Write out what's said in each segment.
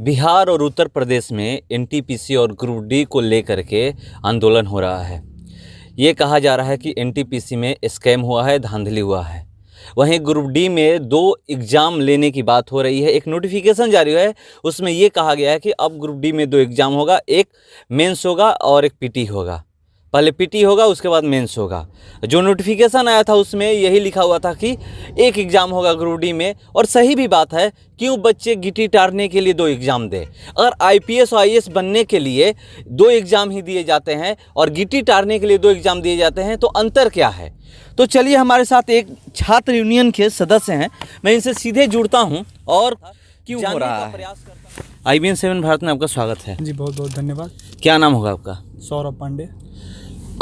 बिहार और उत्तर प्रदेश में एनटीपीसी और ग्रुप डी को लेकर के आंदोलन हो रहा है। ये कहा जा रहा है कि एनटीपीसी में स्कैम हुआ है, धांधली हुआ है। वहीं ग्रुप डी में 2 एग्ज़ाम लेने की बात हो रही है। एक नोटिफिकेशन जारी हुआ है, उसमें ये कहा गया है कि अब ग्रुप डी में 2 एग्ज़ाम होगा, एक मेंस होगा और एक पीटी होगा। पहले पीटी होगा, उसके बाद मेंस होगा। जो नोटिफिकेशन आया था उसमें यही लिखा हुआ था कि एक एग्ज़ाम होगा ग्रुप डी में। और सही भी बात है, क्यों बच्चे गिट्टी टारने के लिए 2 एग्ज़ाम दें। अगर आईपीएस और आईएएस बनने के लिए 2 एग्ज़ाम ही दिए जाते हैं और गिट्टी टारने के लिए 2 एग्ज़ाम दिए जाते हैं, तो अंतर क्या है। तो चलिए, हमारे साथ एक छात्र यूनियन के सदस्य हैं, मैं इनसे सीधे जुड़ता हूँ और क्यों हो रहा है। IBN 7 भारत में आपका स्वागत है। जी बहुत बहुत धन्यवाद। क्या नाम होगा आपका? सौरभ पांडे।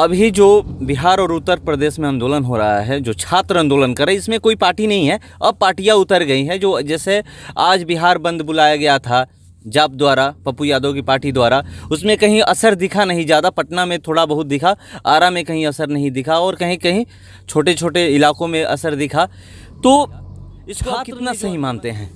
अभी जो बिहार और उत्तर प्रदेश में आंदोलन हो रहा है, जो छात्र आंदोलन कर रहे हैं, इसमें कोई पार्टी नहीं है, अब पार्टियां उतर गई हैं। जो जैसे आज बिहार बंद बुलाया गया था जाप द्वारा, पप्पू यादव की पार्टी द्वारा, उसमें कहीं असर दिखा नहीं। ज़्यादा पटना में थोड़ा बहुत दिखा, आरा में कहीं असर नहीं दिखा और कहीं कहीं छोटे छोटे इलाकों में असर दिखा। तो इसको आप कितना सही मानते हैं?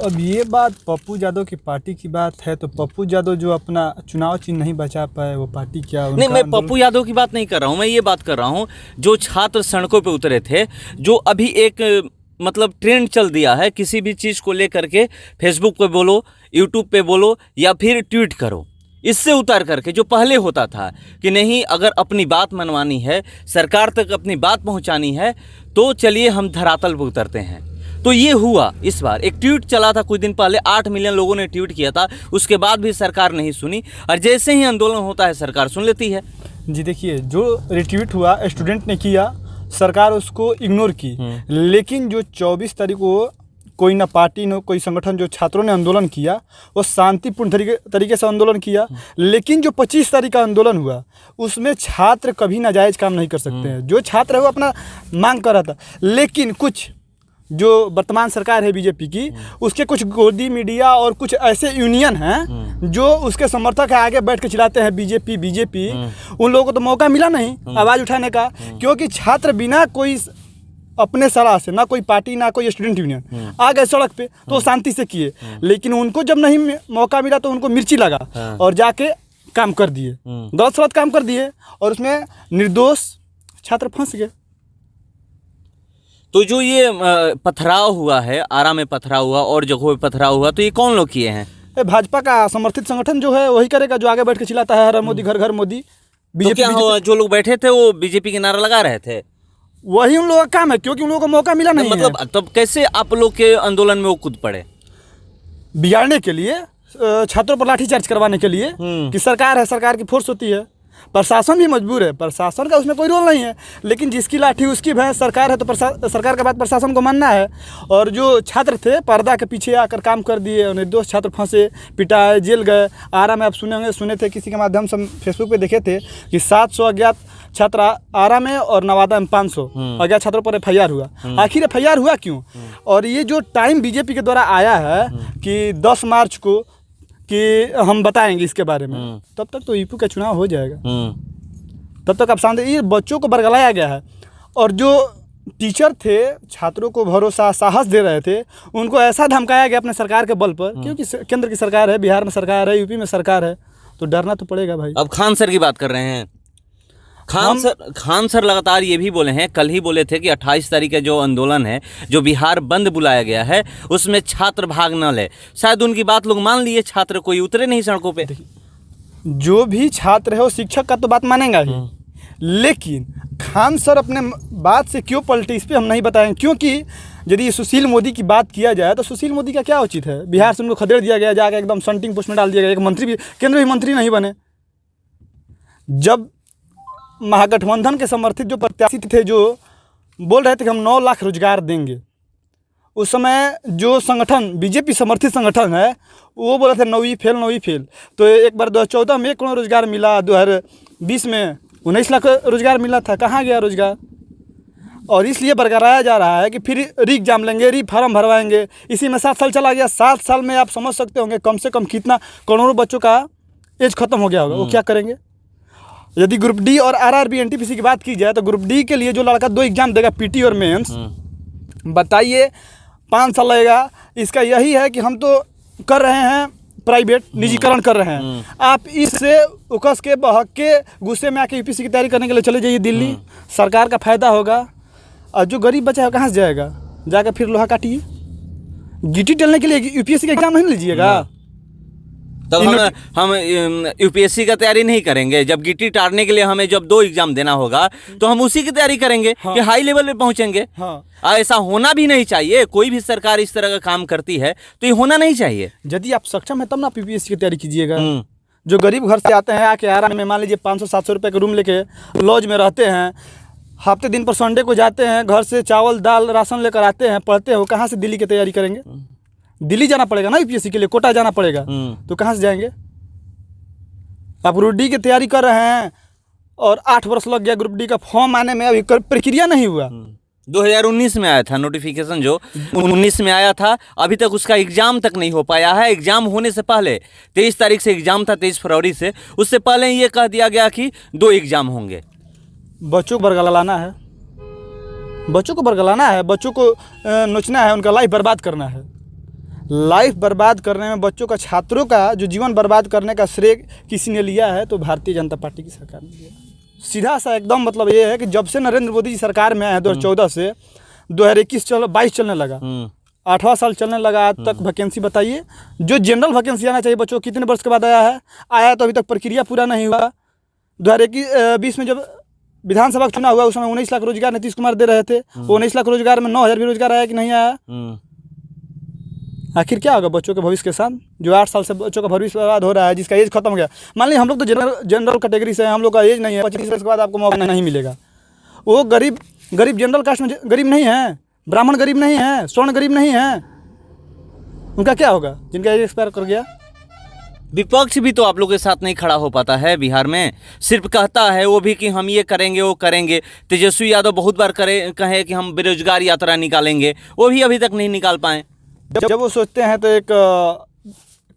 अब ये बात पप्पू यादव की पार्टी की बात है, तो पप्पू यादव जो अपना चुनाव चिन्ह नहीं बचा पाए, वो पार्टी क्या? नहीं, मैं पप्पू यादव की बात नहीं कर रहा हूँ, मैं ये बात कर रहा हूँ जो छात्र सड़कों पे उतरे थे, जो अभी एक मतलब ट्रेंड चल दिया है किसी भी चीज़ को लेकर के, फेसबुक पे बोलो, यूट्यूब पे बोलो या फिर ट्वीट करो। इससे उतर करके जो पहले होता था कि नहीं, अगर अपनी बात मनवानी है, सरकार तक अपनी बात पहुंचानी है, तो चलिए हम धरातल पर उतरते हैं। तो ये हुआ इस बार। एक ट्वीट चला था कुछ दिन पहले, 8 मिलियन लोगों ने ट्वीट किया था, उसके बाद भी सरकार नहीं सुनी, और जैसे ही आंदोलन होता है सरकार सुन लेती है। जी देखिए, जो रिट्वीट हुआ स्टूडेंट ने किया, सरकार उसको इग्नोर की। लेकिन जो 24 तारीख को कोई ना पार्टी न कोई संगठन, जो छात्रों ने आंदोलन किया, वो शांतिपूर्ण तरीके से आंदोलन किया। लेकिन जो 25 तारीख का आंदोलन हुआ, उसमें छात्र कभी नाजायज़ काम नहीं कर सकते हैं। जो छात्र है वो अपना मांग कर रहा था, लेकिन कुछ जो वर्तमान सरकार है बीजेपी की, उसके कुछ गोदी मीडिया और कुछ ऐसे यूनियन हैं जो उसके समर्थक है, आगे बैठ के चिल्लाते हैं बीजेपी बीजेपी। उन लोगों को तो मौका मिला नहीं आवाज़ उठाने का, क्योंकि छात्र बिना कोई अपने सलाह से, ना कोई पार्टी ना कोई स्टूडेंट यूनियन, आ गए सड़क पे तो शांति से किए। लेकिन उनको जब नहीं मौका मिला तो उनको मिर्ची लगा और जाके काम कर दिए, गलत सलत काम कर दिए, और उसमें निर्दोष छात्र फंस गए। तो जो ये पथराव हुआ है, आरा में पथराव हुआ और जगहों पे पथराव हुआ, तो ये कौन लोग किए हैं? भाजपा का समर्थित संगठन जो है वही करेगा, जो आगे बैठ के चिल्लाता है हर मोदी घर घर मोदी। बीजेपी जो लोग बैठे थे वो बीजेपी के नारा लगा रहे थे, वही उन लोगों का काम है, क्योंकि उन लोगों को मौका मिला नहीं। मतलब तब कैसे आप लोग के आंदोलन में वो कूद पड़े? बिगाड़ने के लिए, छात्रों पर लाठीचार्ज करवाने के लिए कि सरकार है, सरकार की फोर्स होती है। प्रशासन भी मजबूर है, प्रशासन का उसमें कोई रोल नहीं है, लेकिन जिसकी लाठी उसकी भैंस। सरकार है तो सरकार के बात प्रशासन को मानना है। और जो छात्र थे पर्दा के पीछे आकर काम कर दिए, निर्दोष छात्र फंसे, पिटाए, जेल गए। आरा में आप सुने थे, किसी के माध्यम से फेसबुक पे देखे थे कि 700 अज्ञात छात्र आरा में और नवादा में 500 अज्ञात छात्रों पर FIR हुआ। आखिर FIR हुआ क्यों? और ये जो टाइम बीजेपी के द्वारा आया है कि 10 मार्च को कि हम बताएंगे इसके बारे में, तब तक तो यूपी का चुनाव हो जाएगा। तब तक आप शांति, ये बच्चों को बरगलाया गया है। और जो टीचर थे, छात्रों को भरोसा साहस दे रहे थे, उनको ऐसा धमकाया गया अपने सरकार के बल पर, क्योंकि केंद्र की सरकार है, बिहार में सरकार है, यूपी में सरकार है, तो डरना तो पड़ेगा भाई। अब खान सर की बात कर रहे हैं। खान सर लगातार ये भी बोले हैं, कल ही बोले थे कि 28 तारीख का जो आंदोलन है, जो बिहार बंद बुलाया गया है, उसमें छात्र भाग न ले। शायद उनकी बात लोग मान लिए, छात्र कोई उतरे नहीं सड़कों पे। जो भी छात्र है वो शिक्षक का तो बात मानेगा ही, लेकिन खान सर अपने बात से क्यों पलटे, इस पर हम नहीं बताएंगे। क्योंकि यदि सुशील मोदी की बात किया जाए तो सुशील मोदी का क्या उचित है? बिहार से उनको खदेड़ दिया गया, जाकर एकदम शंटिंग पोस्ट में डाल दिया गया, एक मंत्री भी, केंद्रीय मंत्री नहीं बने। जब महागठबंधन के समर्थित जो प्रत्याशी थे, जो बोल रहे थे कि हम 9 लाख रोजगार देंगे, उस समय जो संगठन बीजेपी समर्थित संगठन है वो बोला था 9वीं फेल। तो एक बार 2014 में 1 करोड़ रोजगार मिला, 2020 में 19 लाख रोजगार मिला था। कहाँ गया रोजगार? और इसलिए बरकराया जा रहा है कि फिर री एग्जाम लेंगे, री फार्म भरवाएंगे। इसी में 7 साल चला गया। 7 साल में आप समझ सकते होंगे कम से कम कितना करोड़ों बच्चों का एज खत्म हो गया होगा। वो क्या करेंगे? यदि ग्रुप डी और RRB NTPC की बात की जाए तो ग्रुप डी के लिए जो लड़का 2 एग्जाम देगा, PT और मेंस, बताइए 5 साल लगेगा। इसका यही है कि हम तो कर रहे हैं प्राइवेट, निजीकरण कर रहे हैं। आप इससे उकस के बहक के गुस्से में आके यूपीएससी की तैयारी करने के लिए चले जाइए दिल्ली, सरकार का फायदा होगा। और जो गरीब बच्चा है कहाँ से जाएगा, जाकर फिर लोहा काटिए। गिट्टी टेलने के लिए यूपीएससी का एग्जाम नहीं लीजिएगा। तब हम यूपीएससी का तैयारी नहीं करेंगे। जब गिट्टी टारने के लिए हमें जब 2 एग्जाम देना होगा तो हम उसी की तैयारी करेंगे कि हाई लेवल पे पहुंचेंगे। ऐसा होना भी नहीं चाहिए। कोई भी सरकार इस तरह का काम करती है तो ये होना नहीं चाहिए। यदि आप सक्षम है तब ना आप यूपीएससी की तैयारी कीजिएगा। जो गरीब घर से आते हैं, आके आराम में मान लीजिए 500-700 रुपये का रूम लेके लॉज में रहते हैं, हफ्ते दिन पर संडे को जाते हैं, घर से चावल दाल राशन लेकर आते हैं, पढ़ते हैं, वो कहाँ से दिल्ली की तैयारी करेंगे। दिल्ली जाना पड़ेगा ना यूपीएससी के लिए, कोटा जाना पड़ेगा, तो कहाँ से जाएंगे। आप ग्रुप डी की तैयारी कर रहे हैं और 8 वर्ष लग गया ग्रुप डी का फॉर्म आने में, अभी प्रक्रिया नहीं हुआ। 2019 में आया था नोटिफिकेशन, जो 19 में आया था, अभी तक उसका एग्जाम तक नहीं हो पाया है। एग्जाम होने से पहले 23 तारीख से एग्जाम था, 23 फरवरी से, उससे पहले ये कह दिया गया कि 2 एग्जाम होंगे। बच्चों को बरगलाना है, बच्चों को बरगलाना है, बच्चों को नोचना है, उनका लाइफ बर्बाद करना है। लाइफ बर्बाद करने में बच्चों का, छात्रों का जो जीवन बर्बाद करने का श्रेय किसी ने लिया है तो भारतीय जनता पार्टी की सरकार ने लिया। सीधा सा एकदम मतलब ये है कि जब से नरेंद्र मोदी जी सरकार में आए हैं 2014 से 2021-22 चलने लगा, 8वां साल चलने लगा, आज तक वैकेंसी बताइए। जो जनरल वैकेंसी आना चाहिए बच्चों, कितने वर्ष के बाद आया तो अभी तक प्रक्रिया पूरा नहीं हुआ। 2021-20 में जब विधानसभा का चुनाव हुआ उस समय 19 लाख रोजगार नीतीश कुमार दे रहे थे। वो 19 लाख रोजगार में 9,000 भी रोजगार आया कि नहीं आया। आखिर क्या होगा बच्चों के भविष्य के साथ, जो 8 साल से बच्चों का भविष्य बर्बाद हो रहा है, जिसका एज खत्म हो गया। मान लीजिए हम लोग तो जनरल कैटेगरी से हैं, हम लोग का एज नहीं है, 25 वर्ष के बाद आपको मौका नहीं मिलेगा। वो गरीब जनरल कास्ट में गरीब नहीं है, ब्राह्मण गरीब नहीं है, स्वर्ण गरीब नहीं है, उनका क्या होगा जिनका एज एक्सपायर कर गया। विपक्ष भी तो आप लोग के साथ नहीं खड़ा हो पाता है बिहार में, सिर्फ कहता है वो भी कि हम ये करेंगे वो करेंगे। तेजस्वी यादव बहुत बार कहे कि हम बेरोजगार यात्रा निकालेंगे, वो भी अभी तक नहीं निकाल पाए। जब वो सोचते हैं तो एक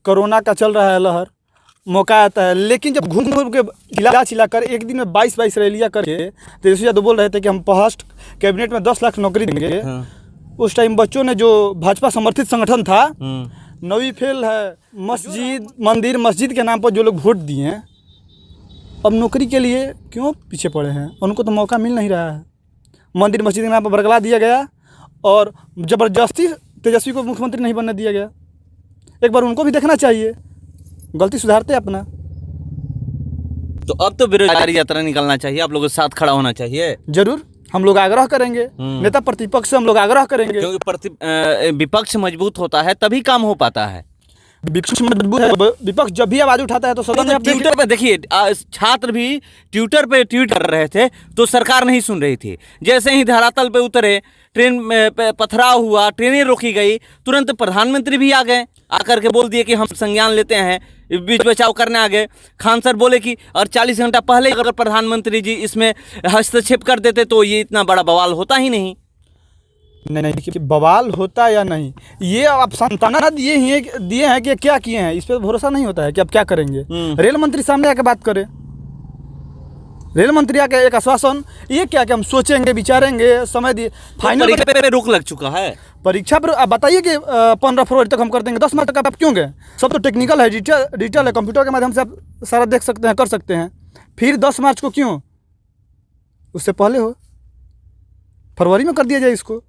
कोरोना का चल रहा है लहर, मौका आता है, लेकिन जब घूम घूम के चिल्ला कर एक दिन में 22 रैलियाँ करके तेजस्वी यादव बोल रहे थे कि हम फर्स्ट कैबिनेट में 10 लाख नौकरी देंगे। उस टाइम बच्चों ने, जो भाजपा समर्थित संगठन था, 9वीं फेल है, मस्जिद मंदिर मस्जिद के नाम पर जो लोग वोट दिए हैं, अब नौकरी के लिए क्यों पीछे पड़े हैं। उनको तो मौका मिल नहीं रहा है। मंदिर मस्जिद के नाम पर बरगला दिया गया और ज़बरदस्ती तेजस्वी को मुख्यमंत्री नहीं बनने दिया गया। एक बार उनको भी देखना चाहिए, गलती सुधारते अपना। तो अब तो बेरोजगारी यात्रा निकलना चाहिए, आप लोगों के साथ खड़ा होना चाहिए। जरूर हम लोग आग्रह करेंगे, नेता प्रतिपक्ष से हम लोग आग्रह करेंगे, क्योंकि विपक्ष मजबूत होता है तभी काम हो पाता है। विपक्ष मजबूत है, विपक्ष जब भी आवाज उठाता है तो सदन में ट्विटर पे देखिए, छात्र भी ट्विटर पे ट्वीट कर रहे थे तो सरकार नहीं सुन रही थी। जैसे ही धरातल पे उतरे, ट्रेन में पथराव हुआ, ट्रेनें रोकी गई, तुरंत प्रधानमंत्री भी आ गए, आकर के बोल दिए कि हम संज्ञान लेते हैं, बीच बचाव करने आ गए। खान सर बोले कि और 40 घंटा पहले अगर प्रधानमंत्री जी इसमें हस्तक्षेप कर देते तो ये इतना बड़ा बवाल होता ही नहीं। नहीं देखिए, बवाल होता या नहीं, ये आप सांत्वना दिए हैं कि क्या किए हैं, इस पर भरोसा नहीं होता है कि आप क्या करेंगे। रेल मंत्री सामने आके बात करें, रेल मंत्री आके एक आश्वासन, ये क्या कि हम सोचेंगे विचारेंगे, समय दिए। फाइनल पे रोक लग चुका है परीक्षा पर। आप बताइए कि 15 फरवरी तक हम कर देंगे, 10 मार्च तक आप क्यों गए। सब तो टेक्निकल है, डिजिटल है, कंप्यूटर के माध्यम से आप सारा देख सकते हैं, कर सकते हैं। फिर 10 मार्च को क्यों, उससे पहले हो, फरवरी में कर दिया जाए इसको।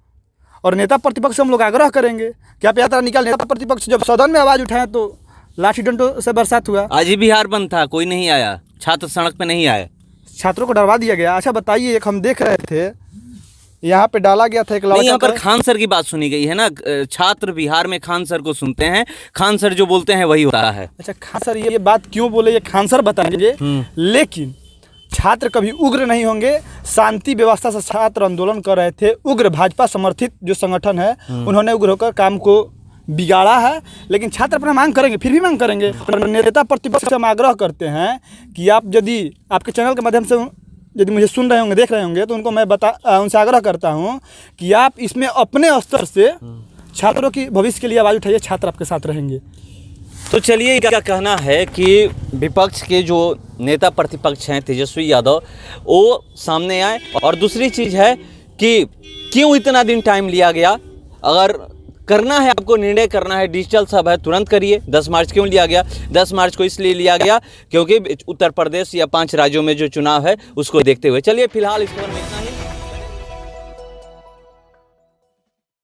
और नेता प्रतिपक्ष से हम लोग आग्रह करेंगे कि आप यात्रा निकाल। नेता प्रतिपक्ष जब सदन में आवाज़ उठाएं तो लाठी डंडों से बरसात हुआ। आज ही बिहार बंद था, कोई नहीं आया, छात्र सड़क पे नहीं आए, छात्रों को डरवा दिया गया। अच्छा बताइए, एक हम देख रहे थे यहाँ पे डाला गया था एक लड़का, यहाँ पर खान सर की बात सुनी गई है ना। छात्र बिहार में खान सर को सुनते हैं, खान सर जो बोलते हैं वही होता है। अच्छा खान सर ये बात क्यों बोले, ये खान सर बताएंगे। लेकिन छात्र कभी उग्र नहीं होंगे। शांति व्यवस्था से छात्र आंदोलन कर रहे थे। उग्र भाजपा समर्थित जो संगठन है उन्होंने उग्र होकर काम को बिगाड़ा है, लेकिन छात्र अपना मांग करेंगे, फिर भी मांग करेंगे। नेता प्रतिपक्ष से हम आग्रह करते हैं कि आप यदि आपके चैनल के माध्यम से यदि मुझे सुन रहे होंगे, देख रहे होंगे, तो उनको मैं उनसे आग्रह करता हूं कि आप इसमें अपने स्तर से छात्रों की भविष्य के लिए आवाज़ उठाइए, छात्र आपके साथ रहेंगे। तो चलिए, क्या कहना है कि विपक्ष के जो नेता प्रतिपक्ष हैं तेजस्वी यादव, वो सामने आए। और दूसरी चीज़ है कि क्यों इतना दिन टाइम लिया गया। अगर करना है, आपको निर्णय करना है, डिजिटल सब है, तुरंत करिए। 10 मार्च क्यों लिया गया? 10 मार्च को इसलिए लिया गया क्योंकि उत्तर प्रदेश या 5 राज्यों में जो चुनाव है उसको देखते हुए। चलिए फिलहाल इस खबर में